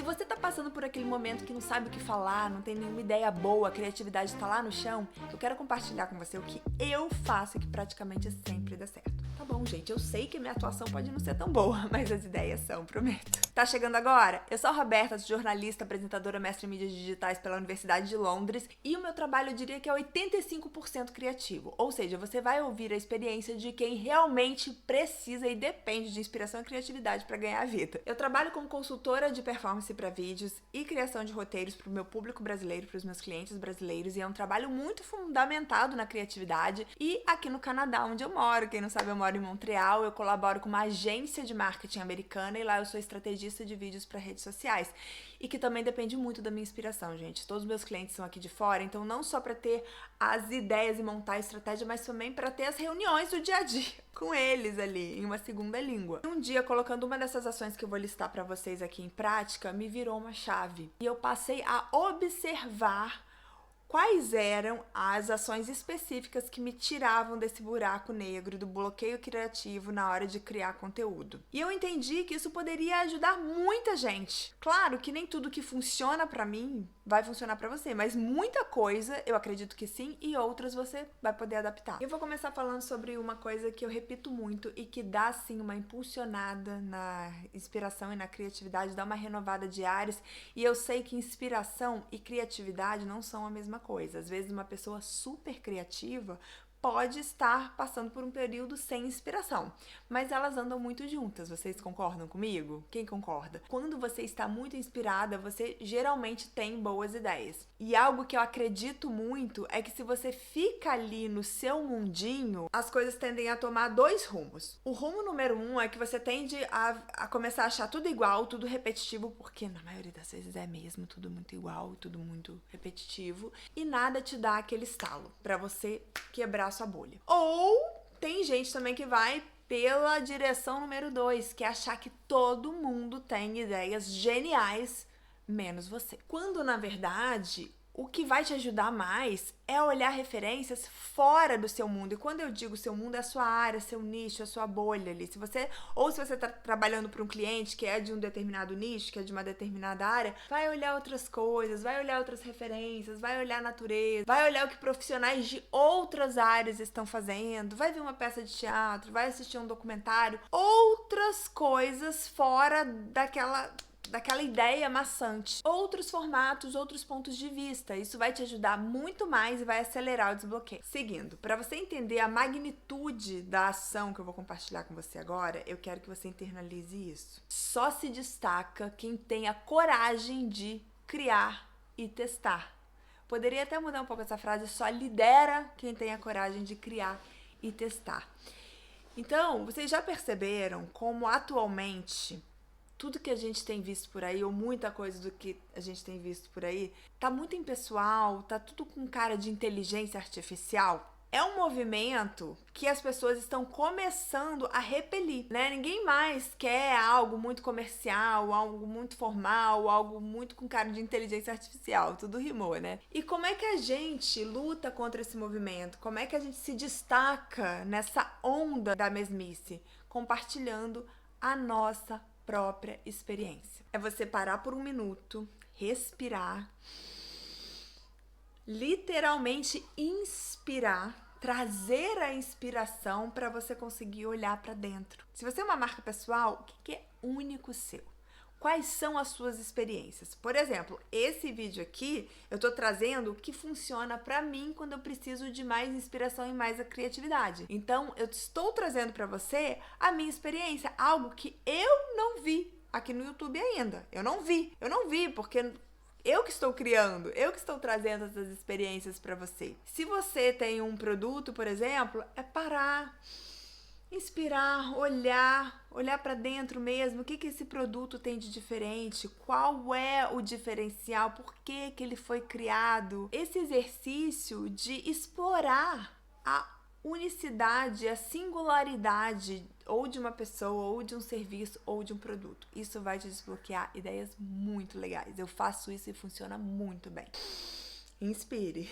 você tá passando por aquele momento que não sabe o que falar, não tem nenhuma ideia boa, a criatividade tá lá no chão, eu quero compartilhar com você o que eu faço e que praticamente sempre dá certo. Tá bom, gente, eu sei que a minha atuação pode não ser tão boa, mas as ideias são, prometo. Tá chegando agora? Eu sou a Roberta, jornalista, apresentadora, mestre em mídias digitais pela Universidade de Londres, e o meu trabalho eu diria que é 85% criativo, ou seja, você vai ouvir a experiência de quem realmente precisa e depende de inspiração e criatividade para ganhar a vida. Eu trabalho como consultora de performance para vídeos e criação de roteiros para o meu público brasileiro, para os meus clientes brasileiros, e é um trabalho muito fundamentado na criatividade. E aqui no Canadá, onde eu moro, quem não sabe, eu moro em Montreal, eu colaboro com uma agência de marketing americana e lá eu sou estrategista de vídeos para redes sociais. E que também depende muito da minha inspiração, gente. Todos os meus clientes são aqui de fora, então não só para ter as ideias e montar a estratégia, mas também para ter as reuniões do dia a dia com eles ali, em uma segunda língua. Um dia, colocando uma dessas ações que eu vou listar para vocês aqui em prática, me virou uma chave. E eu passei a observar quais eram as ações específicas que me tiravam desse buraco negro, do bloqueio criativo na hora de criar conteúdo. E eu entendi que isso poderia ajudar muita gente. Claro que nem tudo que funciona pra mim vai funcionar pra você, mas muita coisa eu acredito que sim e outras você vai poder adaptar. Eu vou começar falando sobre uma coisa que eu repito muito e que dá sim uma impulsionada na inspiração e na criatividade, dá uma renovada de ares, e eu sei que inspiração e criatividade não são a mesma coisa. Às vezes uma pessoa super criativa pode estar passando por um período sem inspiração, mas elas andam muito juntas. Vocês concordam comigo? Quem concorda? Quando você está muito inspirada, você geralmente tem boas ideias. E algo que eu acredito muito é que se você fica ali no seu mundinho, as coisas tendem a tomar dois rumos. O rumo número 1 é que você tende a começar a achar tudo igual, tudo repetitivo, porque na maioria das vezes é mesmo tudo muito igual, tudo muito repetitivo, e nada te dá aquele estalo pra você quebrar sua bolha. Ou tem gente também que vai pela direção número 2, que é achar que todo mundo tem ideias geniais, menos você. Quando, na verdade, o que vai te ajudar mais é olhar referências fora do seu mundo. E quando eu digo seu mundo, é a sua área, seu nicho, a sua bolha ali. Se você está trabalhando para um cliente que é de um determinado nicho, que é de uma determinada área, vai olhar outras coisas, vai olhar outras referências, vai olhar a natureza, vai olhar o que profissionais de outras áreas estão fazendo, vai ver uma peça de teatro, vai assistir um documentário, outras coisas fora daquela ideia maçante, outros formatos, outros pontos de vista. Isso vai te ajudar muito mais e vai acelerar o desbloqueio. Seguindo, para você entender a magnitude da ação que eu vou compartilhar com você agora, eu quero que você internalize isso. Só se destaca quem tem a coragem de criar e testar. Poderia até mudar um pouco essa frase, só lidera quem tem a coragem de criar e testar. Então, vocês já perceberam como atualmente tudo que a gente tem visto por aí, ou muita coisa do que a gente tem visto por aí, tá muito impessoal, tá tudo com cara de inteligência artificial? É um movimento que as pessoas estão começando a repelir, né? Ninguém mais quer algo muito comercial, algo muito formal, algo muito com cara de inteligência artificial. Tudo rimou, né? E como é que a gente luta contra esse movimento? Como é que a gente se destaca nessa onda da mesmice? Compartilhando a nossa própria experiência. É você parar por um minuto, respirar, literalmente inspirar, trazer a inspiração para você conseguir olhar para dentro. Se você é uma marca pessoal, o que é único seu? Quais são as suas experiências? Por exemplo, esse vídeo aqui, eu tô trazendo o que funciona pra mim quando eu preciso de mais inspiração e mais a criatividade. Então, eu estou trazendo pra você a minha experiência, algo que eu não vi aqui no YouTube ainda. Eu não vi porque eu que estou criando, eu que estou trazendo essas experiências pra você. Se você tem um produto, por exemplo, é parar, inspirar, olhar para dentro mesmo, o que esse produto tem de diferente, qual é o diferencial, por que ele foi criado. Esse exercício de explorar a unicidade, a singularidade ou de uma pessoa, ou de um serviço, ou de um produto. Isso vai te desbloquear ideias muito legais. Eu faço isso e funciona muito bem. Inspire.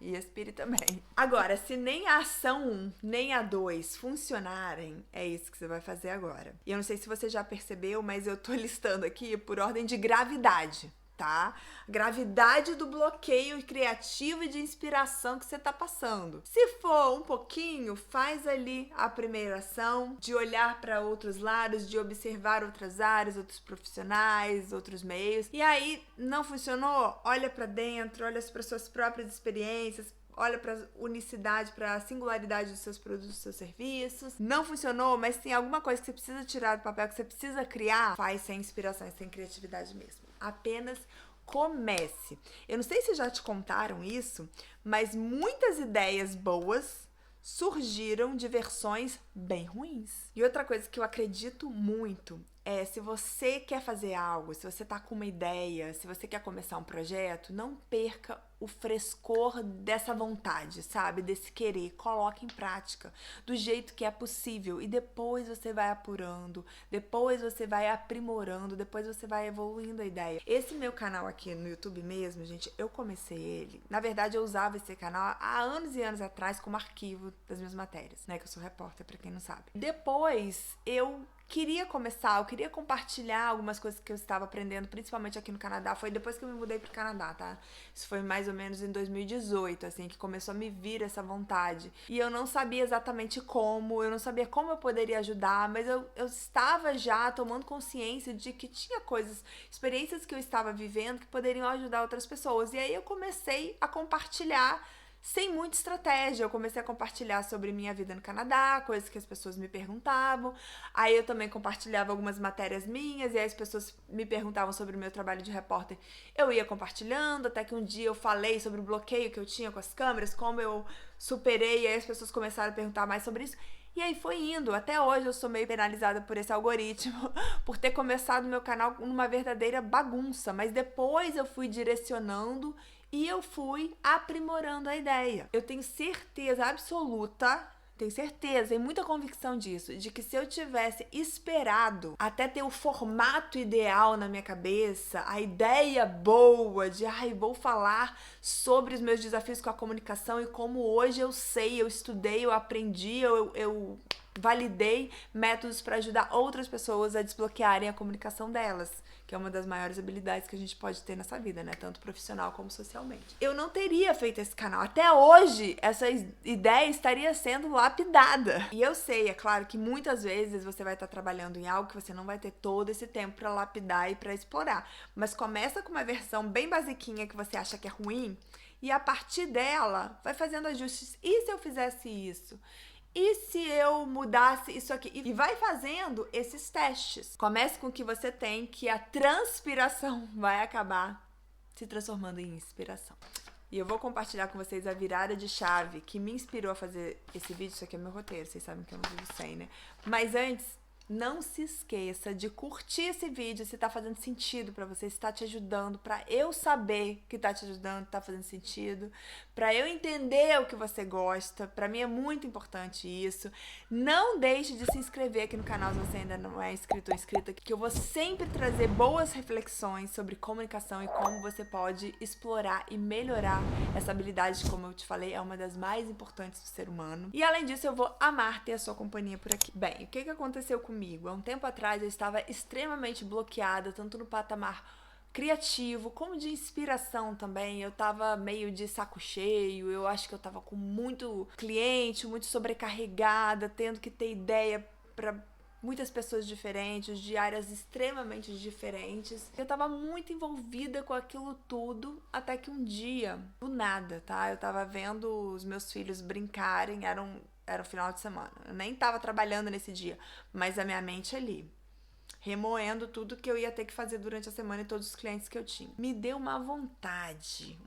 E expire também. Agora, se nem a ação 1, nem a 2 funcionarem, é isso que você vai fazer agora. E eu não sei se você já percebeu, mas eu tô listando aqui por ordem de gravidade, tá? Gravidade do bloqueio criativo e de inspiração que você tá passando. Se for um pouquinho, faz ali a primeira ação de olhar para outros lados, de observar outras áreas, outros profissionais, outros meios. E aí, não funcionou? Olha para dentro, olha para suas próprias experiências, olha para a unicidade, para a singularidade dos seus produtos, dos seus serviços. Não funcionou, mas tem alguma coisa que você precisa tirar do papel, que você precisa criar, faz sem inspiração e sem criatividade mesmo. Apenas comece. Eu não sei se já te contaram isso, mas muitas ideias boas surgiram de versões bem ruins. E outra coisa que eu acredito muito é, se você quer fazer algo, se você tá com uma ideia, se você quer começar um projeto, não perca o frescor dessa vontade, sabe? Desse querer. Coloque em prática do jeito que é possível e depois você vai apurando, depois você vai aprimorando, depois você vai evoluindo a ideia. Esse meu canal aqui no YouTube mesmo, gente, eu comecei ele. Na verdade, eu usava esse canal há anos e anos atrás como arquivo das minhas matérias, né? Que eu sou repórter, pra quem não sabe. Depois, eu queria compartilhar algumas coisas que eu estava aprendendo, principalmente aqui no Canadá. Foi depois que eu me mudei pro Canadá, tá? Isso foi mais ou menos em 2018, assim, que começou a me vir essa vontade. E eu não sabia exatamente como, eu não sabia como eu poderia ajudar, mas eu estava já tomando consciência de que tinha coisas, experiências que eu estava vivendo que poderiam ajudar outras pessoas. E aí eu comecei a compartilhar sem muita estratégia. Eu comecei a compartilhar sobre minha vida no Canadá, coisas que as pessoas me perguntavam. Aí eu também compartilhava algumas matérias minhas, e aí as pessoas me perguntavam sobre o meu trabalho de repórter. Eu ia compartilhando, até que um dia eu falei sobre o bloqueio que eu tinha com as câmeras, como eu superei, e aí as pessoas começaram a perguntar mais sobre isso. E aí foi indo. Até hoje eu sou meio penalizada por esse algoritmo, por ter começado meu canal numa verdadeira bagunça, mas depois eu fui direcionando e eu fui aprimorando a ideia. Eu tenho certeza absoluta, tenho muita convicção disso, de que se eu tivesse esperado até ter o formato ideal na minha cabeça, a ideia boa de, vou falar sobre os meus desafios com a comunicação e como hoje eu sei, eu estudei, eu aprendi, eu validei métodos para ajudar outras pessoas a desbloquearem a comunicação delas, que é uma das maiores habilidades que a gente pode ter nessa vida, né? Tanto profissional como socialmente. Eu não teria feito esse canal. Até hoje, essa ideia estaria sendo lapidada. E eu sei, é claro, que muitas vezes você vai estar trabalhando em algo que você não vai ter todo esse tempo para lapidar e para explorar. Mas começa com uma versão bem basiquinha que você acha que é ruim e a partir dela vai fazendo ajustes. E se eu fizesse isso? E se eu mudasse isso aqui? E vai fazendo esses testes. Comece com o que você tem, que a transpiração vai acabar se transformando em inspiração. E eu vou compartilhar com vocês a virada de chave que me inspirou a fazer esse vídeo. Isso aqui é meu roteiro, vocês sabem que eu não vivo sem, né? Mas antes, não se esqueça de curtir esse vídeo se tá fazendo sentido pra você, se tá te ajudando, pra eu saber que tá te ajudando, tá fazendo sentido, pra eu entender o que você gosta. Pra mim é muito importante isso. Não deixe de se inscrever aqui no canal se você ainda não é inscrito ou inscrita, que eu vou sempre trazer boas reflexões sobre comunicação e como você pode explorar e melhorar essa habilidade, como eu te falei, é uma das mais importantes do ser humano. E além disso, eu vou amar ter a sua companhia por aqui. Bem, o que aconteceu comigo? Há um tempo atrás eu estava extremamente bloqueada, tanto no patamar criativo como de inspiração também. Eu tava meio de saco cheio, eu acho que eu tava com muito cliente, muito sobrecarregada, tendo que ter ideia para muitas pessoas diferentes, de áreas extremamente diferentes. Eu tava muito envolvida com aquilo tudo, até que um dia, do nada, tá? Eu tava vendo os meus filhos brincarem, era o final de semana. Eu nem tava trabalhando nesse dia, mas a minha mente ali, remoendo tudo que eu ia ter que fazer durante a semana e todos os clientes que eu tinha. Me deu uma vontade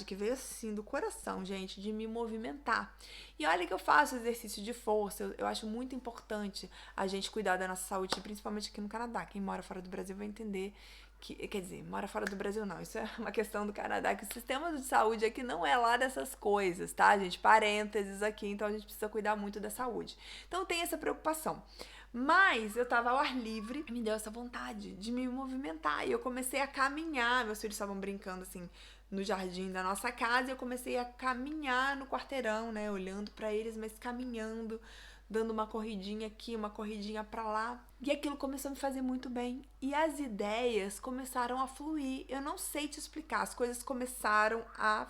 que veio assim do coração, gente, de me movimentar. E olha que eu faço exercício de força, eu acho muito importante a gente cuidar da nossa saúde, principalmente aqui no Canadá. Quem mora fora do Brasil vai entender quer dizer, mora fora do Brasil não, isso é uma questão do Canadá, que o sistema de saúde aqui não é lá dessas coisas, tá, gente? Parênteses aqui, então a gente precisa cuidar muito da saúde. Então tem essa preocupação. Mas eu tava ao ar livre e me deu essa vontade de me movimentar. E eu comecei a caminhar. Meus filhos estavam brincando assim no jardim da nossa casa e eu comecei a caminhar no quarteirão, né? Olhando pra eles, mas caminhando, dando uma corridinha aqui, uma corridinha pra lá. E aquilo começou a me fazer muito bem. E as ideias começaram a fluir. Eu não sei te explicar. As coisas começaram a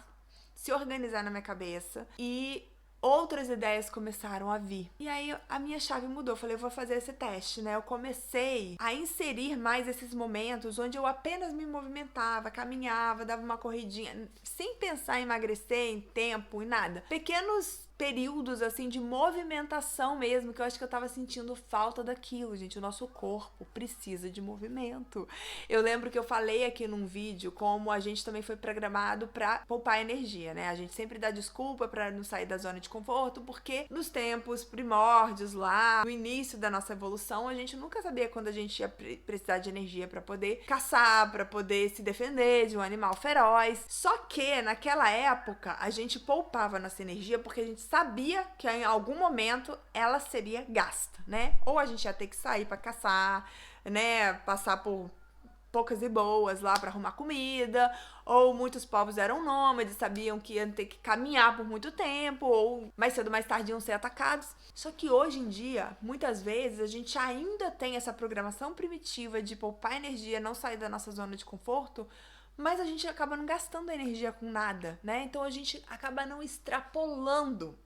se organizar na minha cabeça e outras ideias começaram a vir. E aí a minha chave mudou. Eu falei, eu vou fazer esse teste, né? Eu comecei a inserir mais esses momentos onde eu apenas me movimentava, caminhava, dava uma corridinha, sem pensar em emagrecer, em tempo, em nada. Pequenos períodos, assim, de movimentação mesmo, que eu acho que eu tava sentindo falta daquilo, gente. O nosso corpo precisa de movimento. Eu lembro que eu falei aqui num vídeo como a gente também foi programado pra poupar energia, né? A gente sempre dá desculpa pra não sair da zona de conforto, porque nos tempos primórdios lá, no início da nossa evolução, a gente nunca sabia quando a gente ia precisar de energia pra poder caçar, pra poder se defender de um animal feroz. Só que, naquela época, a gente poupava nossa energia porque a gente sabia que em algum momento ela seria gasta, né? Ou a gente ia ter que sair pra caçar, né? Passar por poucas e boas lá pra arrumar comida, ou muitos povos eram nômades, sabiam que iam ter que caminhar por muito tempo, ou mais cedo ou mais tarde iam ser atacados. Só que hoje em dia, muitas vezes, a gente ainda tem essa programação primitiva de poupar energia, não sair da nossa zona de conforto, mas a gente acaba não gastando energia com nada, né? Então a gente acaba não extrapolando.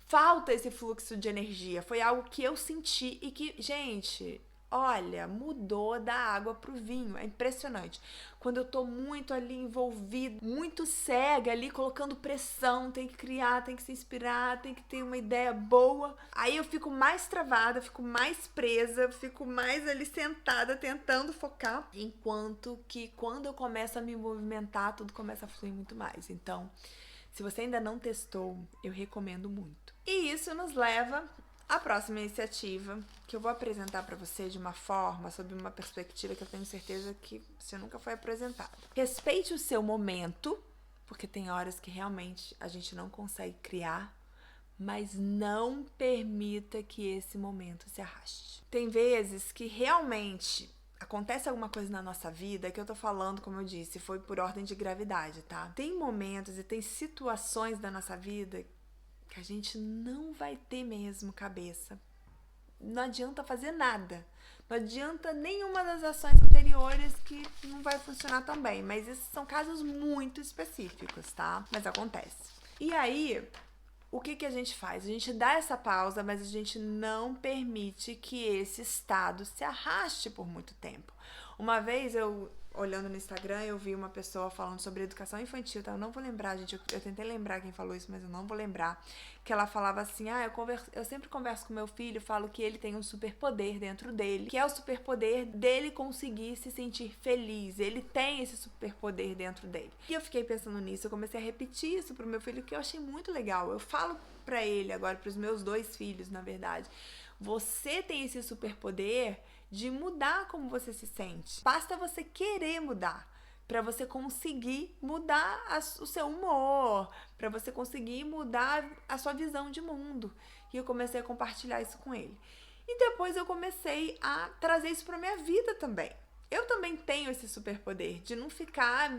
Falta esse fluxo de energia. Foi algo que eu senti e que, gente, olha, mudou da água pro vinho. É impressionante. Quando eu tô muito ali envolvida, muito cega ali, colocando pressão, tem que criar, tem que se inspirar, tem que ter uma ideia boa. Aí eu fico mais travada, fico mais presa, fico mais ali sentada tentando focar. Enquanto que quando eu começo a me movimentar, tudo começa a fluir muito mais. Então, se você ainda não testou, eu recomendo muito. E isso nos leva à próxima iniciativa, que eu vou apresentar para você de uma forma, sob uma perspectiva que eu tenho certeza que você nunca foi apresentada. Respeite o seu momento, porque tem horas que realmente a gente não consegue criar, mas não permita que esse momento se arraste. Tem vezes que realmente acontece alguma coisa na nossa vida, que eu tô falando, como eu disse, foi por ordem de gravidade, tá? Tem momentos e tem situações da nossa vida que a gente não vai ter mesmo cabeça. Não adianta fazer nada. Não adianta nenhuma das ações anteriores que não vai funcionar tão bem. Mas esses são casos muito específicos, tá? Mas acontece. E aí, o que a gente faz? A gente dá essa pausa, mas a gente não permite que esse estado se arraste por muito tempo. Uma vez eu, olhando no Instagram, eu vi uma pessoa falando sobre educação infantil, tá? Eu não vou lembrar, gente, eu tentei lembrar quem falou isso, mas eu não vou lembrar. Que ela falava assim, eu sempre converso com meu filho, falo que ele tem um superpoder dentro dele, que é o superpoder dele conseguir se sentir feliz. Ele tem esse superpoder dentro dele. E eu fiquei pensando nisso, eu comecei a repetir isso pro meu filho, que eu achei muito legal. Eu falo pra ele agora, pros meus 2 filhos, na verdade. Você tem esse superpoder de mudar como você se sente. Basta você querer mudar, para você conseguir mudar o seu humor, para você conseguir mudar a sua visão de mundo. E eu comecei a compartilhar isso com ele. E depois eu comecei a trazer isso para minha vida também. Eu também tenho esse superpoder de não ficar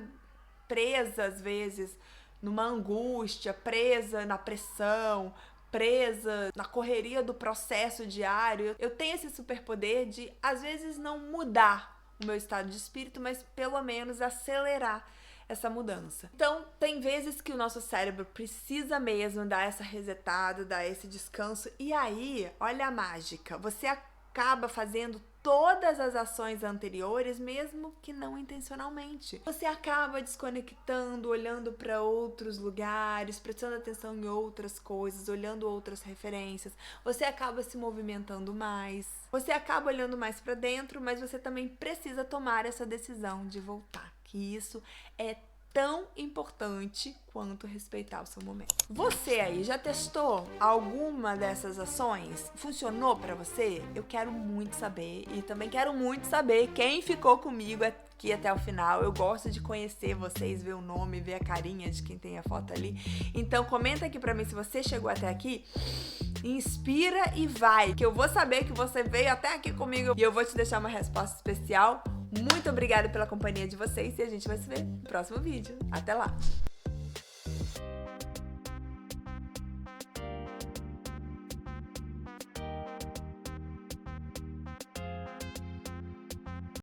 presa, às vezes, numa angústia, presa na pressão, presa na correria do processo diário. Eu tenho esse superpoder de, às vezes, não mudar o meu estado de espírito, mas pelo menos acelerar essa mudança. Então, tem vezes que o nosso cérebro precisa mesmo dar essa resetada, dar esse descanso, e aí, olha a mágica, você acaba fazendo todas as ações anteriores, mesmo que não intencionalmente. Você acaba desconectando, olhando para outros lugares, prestando atenção em outras coisas, olhando outras referências. Você acaba se movimentando mais. Você acaba olhando mais para dentro, mas você também precisa tomar essa decisão de voltar. Que isso é tão importante quanto respeitar o seu momento. Você aí já testou alguma dessas ações? Funcionou pra você? Eu quero muito saber, e também quero muito saber quem ficou comigo aqui até o final. Eu gosto de conhecer vocês, ver o nome, ver a carinha de quem tem a foto ali. Então comenta aqui pra mim se você chegou até aqui. Inspira e vai, que eu vou saber que você veio até aqui comigo e eu vou te deixar uma resposta especial Muito obrigada pela companhia de vocês e a gente vai se ver no próximo vídeo. Até lá!